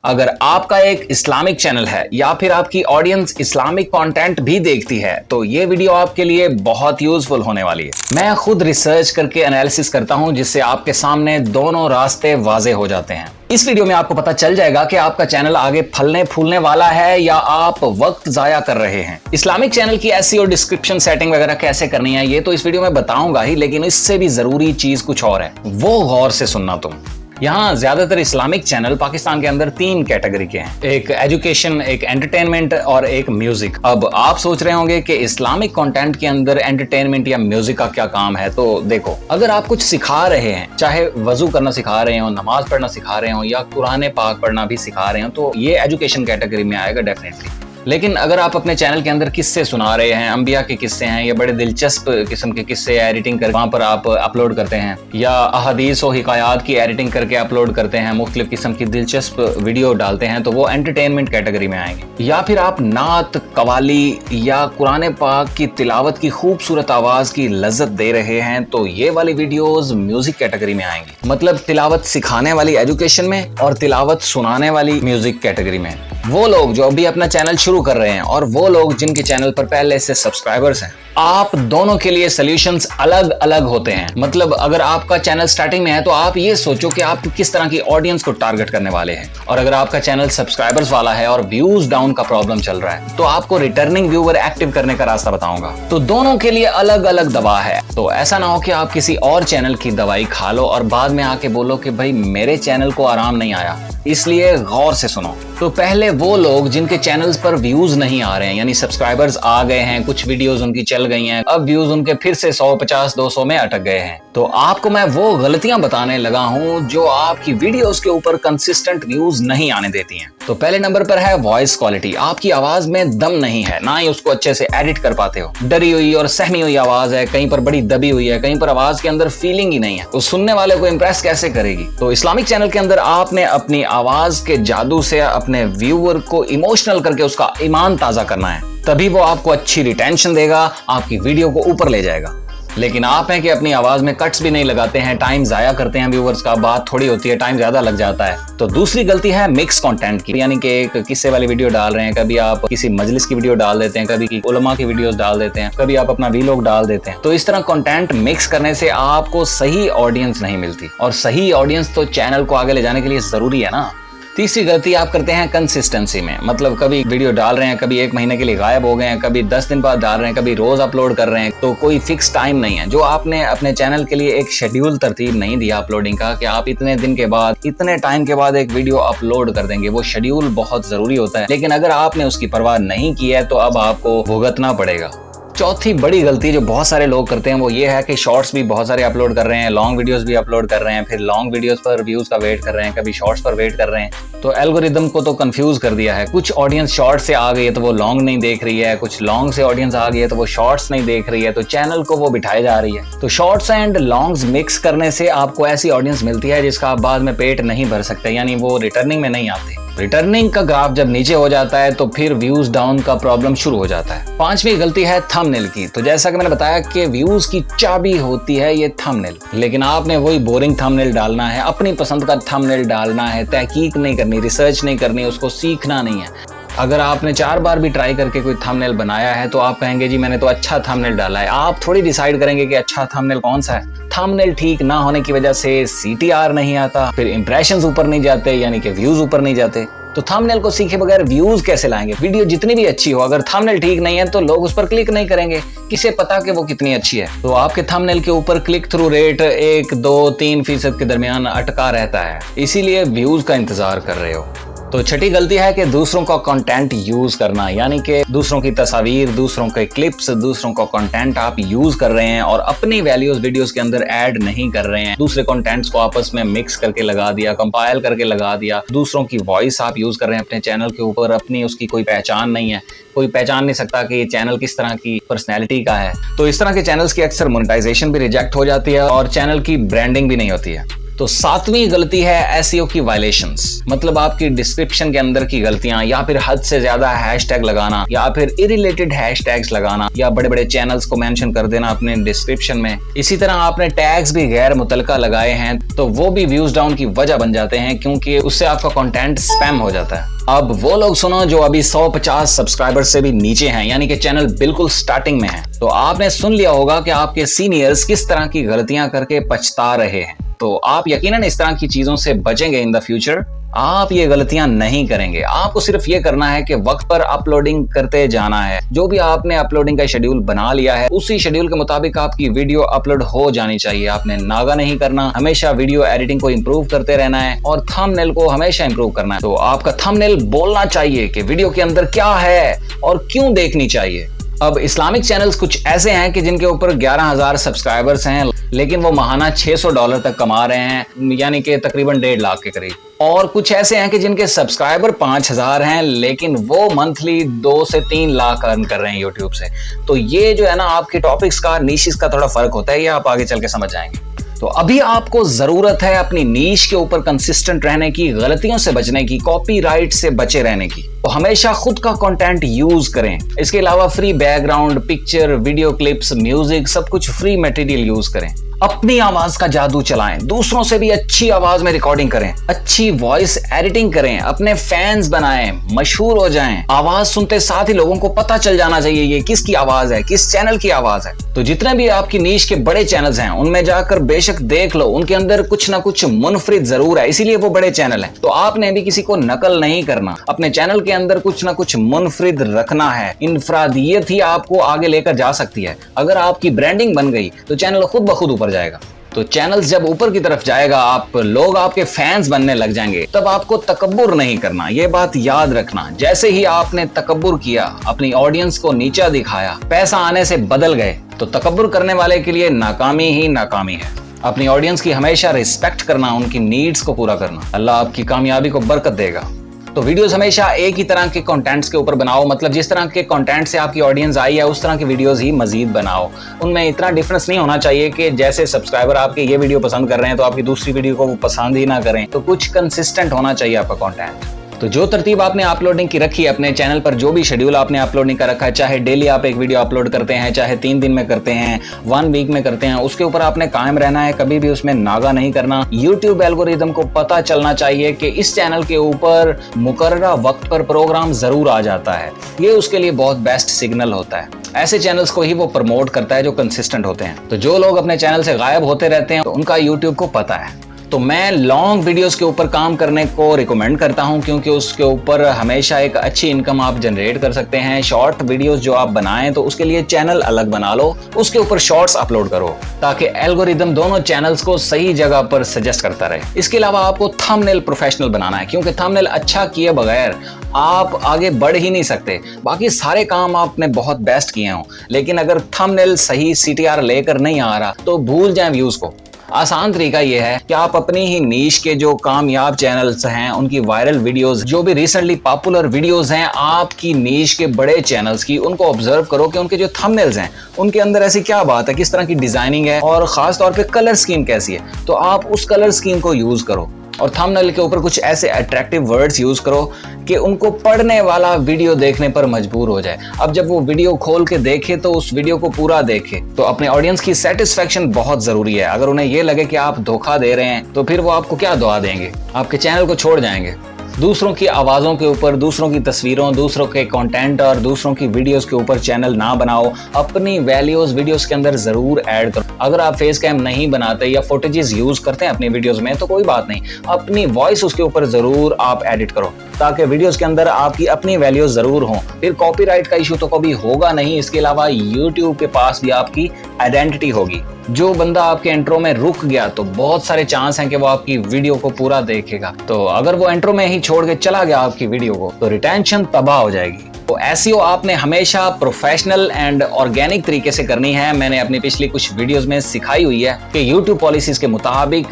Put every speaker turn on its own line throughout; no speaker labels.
अगर आपका एक इस्लामिक चैनल है या फिर आपकी ऑडियंस इस्लामिक कंटेंट भी देखती है तो ये वीडियो आपके लिए बहुत यूजफुल होने वाली है। मैं खुद रिसर्च करके एनालिसिस करता हूं जिससे आपके सामने दोनों रास्ते वाजे हो जाते हैं। इस वीडियो में आपको पता चल जाएगा कि आपका चैनल आगे फलने फूलने वाला है या आप वक्त जाया कर रहे हैं। इस्लामिक चैनल की एसईओ डिस्क्रिप्शन सेटिंग वगैरह कैसे करनी है ये तो इस वीडियो में बताऊंगा ही, लेकिन इससे भी जरूरी चीज कुछ और है, वो गौर से सुनना तुम। यहाँ ज्यादातर इस्लामिक चैनल पाकिस्तान के अंदर 3 कैटेगरी के हैं, एक एजुकेशन, एक एंटरटेनमेंट और एक म्यूजिक। अब आप सोच रहे होंगे कि इस्लामिक कंटेंट के अंदर एंटरटेनमेंट या म्यूजिक का क्या काम है। तो देखो, अगर आप कुछ सिखा रहे हैं, चाहे वजू करना सिखा रहे हो, नमाज पढ़ना सिखा रहे हो या कुरान पाक पढ़ना भी सिखा रहे हो, तो ये एजुकेशन कैटेगरी में आएगा डेफिनेटली। लेकिन अगर आप अपने चैनल के अंदर किस्से सुना रहे हैं, अंबिया के किस्से हैं या बड़े दिलचस्प किस्म के किस्से एडिटिंग कर वहां पर आप अपलोड करते हैं, या अहादीस और हिकायात की एडिटिंग करके अपलोड करते हैं, मुख्तलिफ किस्म की दिलचस्प वीडियो डालते हैं, तो वो एंटरटेनमेंट कैटेगरी में आएंगे। या फिर आप नात, कवाली या कुरान पाक की तिलावत की खूबसूरत आवाज की लज्जत दे रहे हैं, तो ये वाली वीडियोस म्यूजिक कैटेगरी में आएंगी। मतलब तिलावत सिखाने वाली एजुकेशन में और तिलावत सुनाने वाली म्यूजिक कैटेगरी में। वो लोग जो अभी अपना चैनल शुरू कर रहे हैं और वो लोग जिनके चैनल पर पहले से सब्सक्राइबर्स हैं, आप दोनों के लिए सॉल्यूशंस अलग अलग होते हैं। मतलब अगर आपका चैनल स्टार्टिंग में है तो आप ये सोचो कि आप किस तरह की ऑडियंस को टारगेट करने वाले हैं, और अगर आपका चैनल सब्सक्राइबर्स वाला है और व्यूज डाउन का प्रॉब्लम चल रहा है तो आपको रिटर्निंग व्यूअर एक्टिव करने का रास्ता बताऊंगा। तो दोनों के लिए अलग अलग दवा है। तो ऐसा ना हो कि आप किसी और चैनल की दवाई खा लो और बाद में आके बोलो कि भाई मेरे चैनल को आराम नहीं आया। इसलिए गौर से सुनो। तो पहले वो लोग जिनके चैनल्स पर व्यूज नहीं आ रहे हैं, यानी सब्सक्राइबर्स आ गए हैं, कुछ वीडियोस उनकी चल गई हैं, अब व्यूज उनके फिर से 100, 50, 200 में अटक गए हैं, तो आपको मैं वो गलतियां बताने लगा हूं जो आपकी वीडियोस के ऊपर कंसिस्टेंट व्यूज नहीं आने देती हैं। तो पहले नंबर पर है वॉइस क्वालिटी। आपकी आवाज में दम नहीं है, ना ही उसको अच्छे से एडिट कर पाते हो। डरी हुई और सहमी हुई आवाज है, कहीं पर बड़ी दबी हुई है, कहीं पर आवाज के अंदर फीलिंग ही नहीं है, तो सुनने वाले को इंप्रेस कैसे करेगी। तो इस्लामिक चैनल के अंदर आपने अपनी आवाज के जादू से अपने व्यूअर को इमोशनल करके उसका ईमान ताजा करना है, तभी वो आपको अच्छी रिटेंशन देगा, आपकी वीडियो को ऊपर ले जाएगा। लेकिन आप हैं कि अपनी आवाज में कट्स भी नहीं लगाते हैं, टाइम जाया करते हैं व्यूअर्स का, बात थोड़ी होती है, टाइम ज्यादा लग जाता है। तो दूसरी गलती है मिक्स कंटेंट की, यानी कि एक किस्से वाली वीडियो डाल रहे हैं, कभी आप किसी मजलिस की वीडियो डाल देते हैं, कभी उलमा की वीडियोस डाल देते हैं, कभी आप अपना वीलॉग डाल देते हैं। तो इस तरह कंटेंट मिक्स करने से आपको सही ऑडियंस नहीं मिलती, और सही ऑडियंस तो चैनल को आगे ले जाने के लिए जरूरी है ना। तीसरी गलती आप करते हैं कंसिस्टेंसी में। मतलब कभी वीडियो डाल रहे हैं, कभी 1 महीने के लिए गायब हो गए हैं, कभी 10 दिन बाद डाल रहे हैं, कभी रोज अपलोड कर रहे हैं, तो कोई फिक्स टाइम नहीं है। जो आपने अपने चैनल के लिए एक शेड्यूल तरतीब नहीं दिया अपलोडिंग का कि आप इतने दिन के बाद, इतने टाइम के बाद एक वीडियो अपलोड कर देंगे, वो शेड्यूल बहुत जरूरी होता है। लेकिन अगर आपने उसकी परवाह नहीं की है तो अब आपको भुगतना पड़ेगा। चौथी बड़ी गलती जो बहुत सारे लोग करते हैं वो ये है कि शॉर्ट्स भी बहुत सारे अपलोड कर रहे हैं, लॉन्ग वीडियोस भी अपलोड कर रहे हैं, फिर लॉन्ग वीडियोस पर व्यूज का वेट कर रहे हैं, कभी शॉर्ट्स पर वेट कर रहे हैं। तो एल्गोरिदम को तो कंफ्यूज कर दिया है। कुछ ऑडियंस शॉर्ट से आ गई है तो वो लॉन्ग नहीं देख रही है, कुछ लॉन्ग से ऑडियंस आ गई है तो वो शॉर्ट्स नहीं देख रही है, तो चैनल को वो बिठाई जा रही है। तो शॉर्ट्स एंड लॉन्ग्स मिक्स करने से आपको ऐसी ऑडियंस मिलती है जिसका आप बाद में पेट नहीं भर सकते, यानी वो रिटर्निंग में नहीं आते। रिटर्निंग का ग्राफ जब नीचे हो जाता है तो फिर व्यूज डाउन का प्रॉब्लम शुरू हो जाता है। 5वीं गलती है थंबनेल की। तो जैसा कि मैंने बताया कि व्यूज की चाबी होती है ये थंबनेल, लेकिन आपने वही बोरिंग थंबनेल डालना है, अपनी पसंद का थंबनेल डालना है, तहकीक नहीं करनी, रिसर्च नहीं करनी, उसको सीखना नहीं है। अगर आपने 4 बार भी ट्राई करके कोई थंबनेल बनाया है तो आप कहेंगे जी मैंने तो अच्छा थंबनेल डाला है। आप थोड़ी डिसाइड करेंगे कि अच्छा थंबनेल कौन सा है। थंबनेल ठीक ना होने की वजह से CTR नहीं आता, फिर इंप्रेशंस ऊपर नहीं जाते, यानी कि व्यूज ऊपर नहीं जाते। तो थंबनेल को सीखे बगैर व्यूज कैसे लाएंगे। वीडियो जितनी भी अच्छी हो, अगर थंबनेल ठीक नहीं है तो लोग उस पर क्लिक नहीं करेंगे, किसे पता कि वो कितनी अच्छी है। तो आपके थंबनेल के ऊपर क्लिक थ्रू रेट 1, 2, 3% के दरमियान अटका रहता है, इसीलिए व्यूज का इंतजार कर रहे हो। तो छठी गलती है कि दूसरों का कंटेंट यूज करना, यानी कि दूसरों की तस्वीर, दूसरों के क्लिप्स, दूसरों का कंटेंट आप यूज कर रहे हैं और अपनी वैल्यूज वीडियोस के अंदर ऐड नहीं कर रहे हैं। दूसरे कंटेंट्स को आपस में मिक्स करके लगा दिया, कंपाइल करके लगा दिया। दूसरों की वॉइस आप यूज कर रहे हैं अपने चैनल के ऊपर, अपनी उसकी कोई पहचान नहीं है, कोई पहचान नहीं सकता कि ये चैनल किस तरह की पर्सनैलिटी का है। तो इस तरह के चैनल्स की अक्सर मोनेटाइजेशन भी रिजेक्ट हो जाती है और चैनल की ब्रांडिंग भी नहीं होती है। तो सातवीं गलती है एसईओ की वायलेशंस, मतलब आपकी डिस्क्रिप्शन के अंदर की गलतियां, या फिर हद से ज्यादा हैशटैग लगाना, या फिर इरिलेटेड हैशटैग्स लगाना, या बड़े बड़े चैनल्स को मेंशन कर देना अपने डिस्क्रिप्शन में। इसी तरह आपने टैग्स भी गैर मुतलका लगाए हैं तो वो भी व्यूज डाउन की वजह बन जाते हैं, क्योंकि उससे आपका कंटेंट स्पैम हो जाता है। अब वो लोग सुनो जो अभी 150 सब्सक्राइबर से भी नीचे हैं, यानी कि चैनल बिल्कुल स्टार्टिंग में है। तो आपने सुन लिया होगा कि आपके सीनियर्स किस तरह की गलतियां करके पछता रहे हैं। तो आप यकीनन इस तरह की चीजों से बचेंगे इन द फ्यूचर। आप ये गलतियां नहीं करेंगे। आपको सिर्फ ये करना है कि वक्त पर अपलोडिंग करते जाना है। जो भी आपने अपलोडिंग का शेड्यूल बना लिया है उसी शेड्यूल के मुताबिक आपकी वीडियो अपलोड हो जानी चाहिए। आपने नागा नहीं करना, हमेशा वीडियो एडिटिंग को इंप्रूव करते रहना है और थंबनेल को हमेशा इंप्रूव करना है। तो आपका थंबनेल बोलना चाहिए कि वीडियो के अंदर क्या है और क्यों देखनी चाहिए। अब इस्लामिक चैनल्स कुछ ऐसे हैं कि जिनके ऊपर 11,000 सब्सक्राइबर्स हैं, लेकिन वो महाना $600 तक कमा रहे हैं, यानी कि तकरीबन 1.5 लाख के करीब। और कुछ ऐसे हैं कि जिनके सब्सक्राइबर 5,000 हैं, लेकिन वो मंथली 2 से 3 लाख अर्न कर रहे हैं यूट्यूब से। तो ये जो है ना, आपके टॉपिक्स का, नीशेस का थोड़ा फर्क होता है, ये आप आगे चल के समझ जाएंगे। तो अभी आपको जरूरत है अपनी नीश के ऊपर कंसिस्टेंट रहने की, गलतियों से बचने की, कॉपीराइट से बचे रहने की। तो हमेशा खुद का कंटेंट यूज करें। इसके अलावा free background, picture, video clips, music, सब कुछ फ्री मटेरियल यूज करें। अपनी आवाज का जादू चलाएं, दूसरों से भी अच्छी आवाज में रिकॉर्डिंग करें, अच्छी वॉइस एडिटिंग करें, अपने फैंस बनाएं, मशहूर हो जाएं। आवाज सुनते साथ ही लोगों को पता चल जाना चाहिए ये किसकी आवाज है, किस चैनल की आवाज है। तो जितने भी आपकी नीश के बड़े चैनल्स हैं उनमें जाकर बेशक देख लो, उनके अंदर कुछ ना कुछ मुनफरिद जरूर है, इसीलिए वो बड़े चैनल हैं। तो आपने भी किसी को नकल नहीं करना, अपने चैनल के अंदर कुछ ना कुछ मुनफरिद रखना है। इनफरादियत ही आपको आगे लेकर जा सकती है। अगर आपकी ब्रांडिंग बन गई तो चैनल खुद ब खुद ऊपर जाएगा। तो चैनल जब ऊपर की तरफ जाएगा, आप लोग आपके फैंस बनने लग जाएंगे, तब आपको तकब्बुर नहीं करना, ये बात याद रखना। जैसे ही आपने तकब्बुर किया, अपनी ऑडियंस को नीचा दिखाया, पैसा आने से बदल गए, तो तकब्बुर करने वाले के लिए नाकामी ही नाकामी है। अपनी ऑडियंस की हमेशा रिस्पेक्ट करना, उनकी नीड्स को पूरा करना। अल्लाह आपकी कामयाबी को बरकत देगा। तो वीडियोस हमेशा एक ही तरह के कंटेंट्स के ऊपर बनाओ, मतलब जिस तरह के कंटेंट से आपकी ऑडियंस आई है उस तरह की वीडियोस ही मजीद बनाओ। उनमें इतना डिफरेंस नहीं होना चाहिए कि जैसे सब्सक्राइबर आपके ये वीडियो पसंद कर रहे हैं तो आपकी दूसरी वीडियो को वो पसंद ही ना करें। तो कुछ कंसिस्टेंट होना चाहिए आपका कंटेंट। तो जो तरतीब आपने अपलोडिंग की रखी है अपने चैनल पर, जो भी शेड्यूल आपने अपलोडिंग का रखा है, चाहे डेली आप एक वीडियो अपलोड करते हैं, चाहे 3 दिन में करते हैं, 1 वीक में करते हैं, उसके ऊपर आपने कायम रहना है, कभी भी उसमें नागा नहीं करना। यूट्यूब एल्गोरिदम को पता चलना चाहिए कि इस चैनल के ऊपर मुकर्ररा वक्त पर प्रोग्राम जरूर आ जाता है। ये उसके लिए बहुत बेस्ट सिग्नल होता है। ऐसे चैनल्स को ही वो प्रमोट करता है जो कंसिस्टेंट होते हैं। तो जो लोग अपने चैनल से गायब होते रहते हैं तो उनका यूट्यूब को पता है। तो मैं लॉन्ग वीडियोस के ऊपर काम करने को रिकमेंड करता हूं, क्योंकि उसके ऊपर हमेशा एक अच्छी इनकम आप जनरेट कर सकते हैं। शॉर्ट वीडियोस जो आप बनाएं तो उसके लिए चैनल अलग बना लो, उसके ऊपर शॉर्ट्स अपलोड करो, ताकि एल्गोरिदम दोनों चैनल्स को सही जगह पर सजेस्ट करता रहे। इसके अलावा आपको थंबनेल प्रोफेशनल बनाना है, क्योंकि थंबनेल अच्छा किए बगैर आप आगे बढ़ ही नहीं सकते। बाकी सारे काम आपने बहुत बेस्ट किए हों, लेकिन अगर थंबनेल सही CTR लेकर नहीं आ रहा तो भूल जाएं व्यूज को। आसान तरीका यह है कि आप अपनी ही नीश के जो कामयाब चैनल्स हैं उनकी वायरल वीडियोस, जो भी रिसेंटली पॉपुलर वीडियोस हैं आपकी नीश के बड़े चैनल्स की, उनको ऑब्जर्व करो कि उनके जो थंबनेल्स हैं उनके अंदर ऐसी क्या बात है, किस तरह की डिजाइनिंग है और खास तौर पे कलर स्कीम कैसी है। तो आप उस कलर स्कीम को यूज करो और थंबनेल के ऊपर कुछ ऐसे अट्रैक्टिव वर्ड्स यूज करो कि उनको पढ़ने वाला वीडियो देखने पर मजबूर हो जाए। अब जब वो वीडियो खोल के देखे तो उस वीडियो को पूरा देखे। तो अपने ऑडियंस की सेटिस्फेक्शन बहुत जरूरी है। अगर उन्हें ये लगे कि आप धोखा दे रहे हैं तो फिर वो आपको क्या दुआ देंगे, आपके चैनल को छोड़ जाएंगे। दूसरों की आवाज़ों के ऊपर, दूसरों की तस्वीरों, दूसरों के कंटेंट और दूसरों की वीडियोस के ऊपर चैनल ना बनाओ। अपनी वैल्यूज वीडियोस के अंदर ज़रूर ऐड करो। अगर आप फेस कैम नहीं बनाते या फुटेजेस यूज़ करते हैं अपनी वीडियोस में तो कोई बात नहीं, अपनी वॉइस उसके ऊपर ज़रूर आप एडिट करो, ताकि वीडियोस के अंदर आपकी अपनी वैल्यूज ज़रूर हों। फिर कॉपीराइट का इशू तो कभी होगा नहीं। इसके अलावा यूट्यूब के पास भी आपकी आइडेंटिटी होगी। जो बंदा आपके इंट्रो में रुक गया तो बहुत सारे चांस हैं कि वो आपकी वीडियो को पूरा देखेगा। तो अगर वो इंट्रो में ही छोड़ के चला गया आपकी वीडियो को तो रिटेंशन तबाह हो जाएगी। तो एसईओ आपने हमेशा प्रोफेशनल एंड ऑर्गेनिक तरीके से करनी है। मैंने अपनी पिछली कुछ वीडियोस में सिखाई हुई है कि यूट्यूब पॉलिसीज के मुताबिक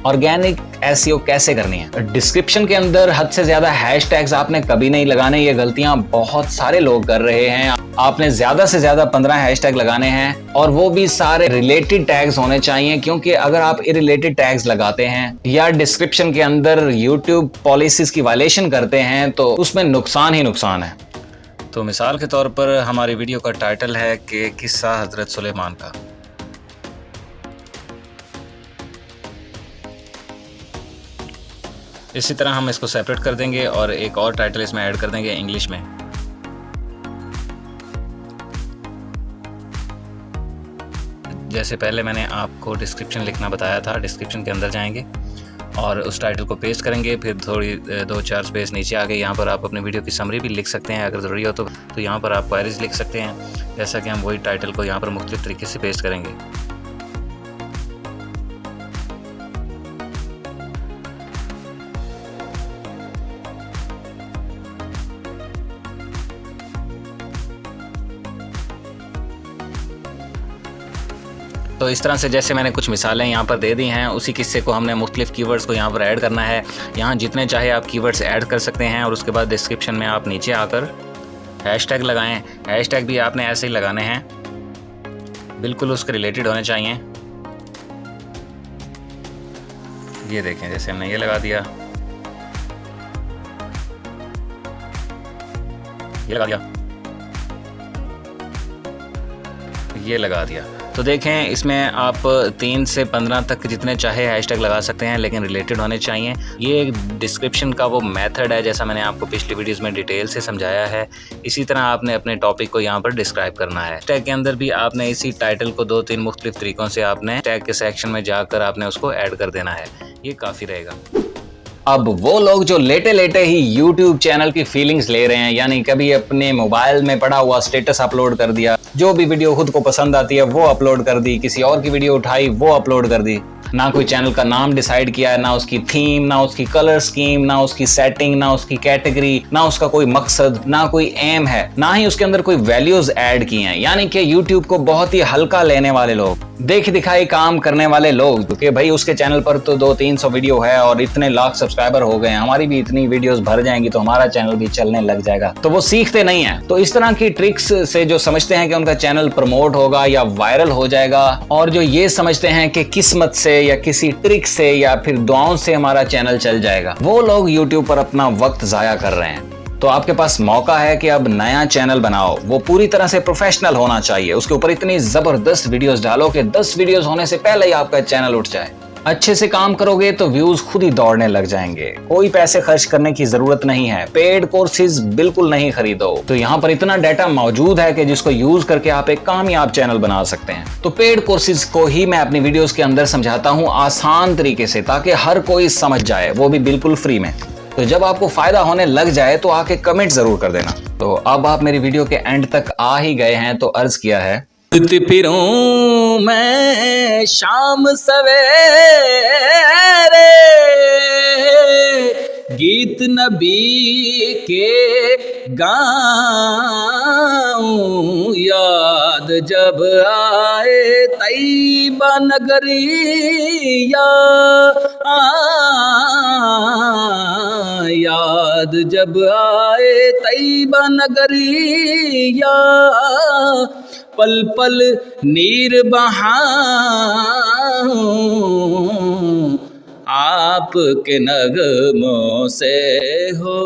ऑर्गेनिक एसईओ कैसे करनी है। डिस्क्रिप्शन के अंदर हद से ज्यादा हैशटैग्स आपने कभी नहीं लगाने, ये गलतियां बहुत सारे लोग कर रहे हैं। आपने ज्यादा से ज्यादा 15 हैशटैग लगाने हैं और वो भी सारे रिलेटेड टैग्स होने चाहिए, क्योंकि अगर आप इरिलेटेड टैग्स लगाते हैं या डिस्क्रिप्शन के अंदर यूट्यूब पॉलिसीज की वायलेशन करते हैं तो उसमें नुकसान ही नुकसान है। तो मिसाल के तौर पर हमारी वीडियो का टाइटल है कि किस्सा हजरत सुलेमान का। इसी तरह हम इसको सेपरेट कर देंगे और एक और टाइटल इसमें ऐड कर देंगे इंग्लिश में। जैसे पहले मैंने आपको डिस्क्रिप्शन लिखना बताया था, डिस्क्रिप्शन के अंदर जाएंगे और उस टाइटल को पेस्ट करेंगे, फिर थोड़ी 2-4 स्पेस नीचे आ गए। यहाँ पर आप अपनी वीडियो की समरी भी लिख सकते हैं अगर ज़रूरी हो तो यहाँ पर आप क्वेरीज लिख सकते हैं। जैसा कि हम वही टाइटल को यहाँ पर मुख्तलिफ तरीके से पेस्ट करेंगे। तो इस तरह से जैसे मैंने कुछ मिसालें यहाँ पर दे दी हैं, उसी किस्से को हमने मुख्तलिफ कीवर्ड्स को यहाँ पर ऐड करना है। यहाँ जितने चाहे आप कीवर्ड्स ऐड कर सकते हैं और उसके बाद डिस्क्रिप्शन में आप नीचे आकर हैशटैग लगाएं। हैशटैग भी आपने ऐसे ही लगाने हैं, बिल्कुल उसके रिलेटेड होने चाहिए। ये देखें, जैसे हमने ये लगा दिया, ये लगा दिया, ये लगा दिया। तो देखें, इसमें आप 3 से 15 तक जितने चाहे हैशटैग लगा सकते हैं, लेकिन रिलेटेड होने चाहिए। ये एक डिस्क्रिप्शन का वो मेथड है जैसा मैंने आपको पिछली वीडियोस में डिटेल से समझाया है। इसी तरह आपने अपने टॉपिक को यहाँ पर डिस्क्राइब करना है। टैग के अंदर भी आपने इसी टाइटल को 2-3 मुख्तलिफ तरीकों से आपने टैग के सेक्शन में जाकर आपने उसको ऐड कर देना है। ये काफ़ी रहेगा। अब वो लोग जो लेटे लेटे ही YouTube चैनल की फीलिंग्स ले रहे हैं, यानी कभी अपने मोबाइल में पड़ा हुआ स्टेटस अपलोड कर दिया, जो भी वीडियो खुद को पसंद आती है वो अपलोड कर दी, किसी और की वीडियो उठाई वो अपलोड कर दी, ना कोई चैनल का नाम डिसाइड किया है, ना उसकी थीम, ना उसकी कलर स्कीम, ना उसकी सेटिंग, ना उसकी कैटेगरी, ना उसका कोई मकसद, ना कोई एम है, ना ही उसके अंदर कोई वैल्यूज ऐड की हैं। यानी कि YouTube को बहुत ही हल्का लेने वाले लोग, देखी दिखाई काम करने वाले लोग, क्योंकि भाई उसके चैनल पर तो 200-300 वीडियो है और इतने लाख सब्सक्राइबर हो गए हैं, हमारी भी इतनी वीडियोस भर जाएंगी तो हमारा चैनल भी चलने लग जाएगा। तो वो सीखते नहीं है। तो इस तरह की ट्रिक्स से जो समझते हैं कि उनका चैनल प्रमोट होगा या वायरल हो जाएगा, और जो ये समझते हैं कि किस्मत से या किसी ट्रिक से या फिर दुआओं से हमारा चैनल चल जाएगा, वो लोग यूट्यूब पर अपना वक्त जाया कर रहे हैं। तो आपके पास मौका है कि अब नया चैनल बनाओ, वो पूरी तरह से प्रोफेशनल होना चाहिए। उसके ऊपर इतनी जबरदस्त वीडियोस डालो कि 10 वीडियोस होने से पहले ही आपका चैनल उठ जाए। अच्छे से काम करोगे तो व्यूज खुद ही दौड़ने लग जाएंगे। कोई पैसे खर्च करने की जरूरत नहीं है, पेड कोर्सेज बिल्कुल नहीं खरीदो। तो यहाँ पर इतना डाटा मौजूद है कि जिसको यूज करके आप एक कामयाब चैनल बना सकते हैं। तो पेड कोर्सेज को ही मैं अपनी वीडियोस के अंदर समझाता हूँ आसान तरीके से, ताकि हर कोई समझ जाए, वो भी बिल्कुल फ्री में। तो जब आपको फायदा होने लग जाए तो आके कमेंट जरूर कर देना। तो अब आप मेरी वीडियो के एंड तक आ ही गए हैं, तो अर्ज किया है, फिरूं मैं शाम सवेरे, गीत नबी के गाऊं, याद जब आए तैयबा नगरिया, याद जब आए तैयबा नगरिया, पल पल नीर बहाऊं, आपके नगमों से हो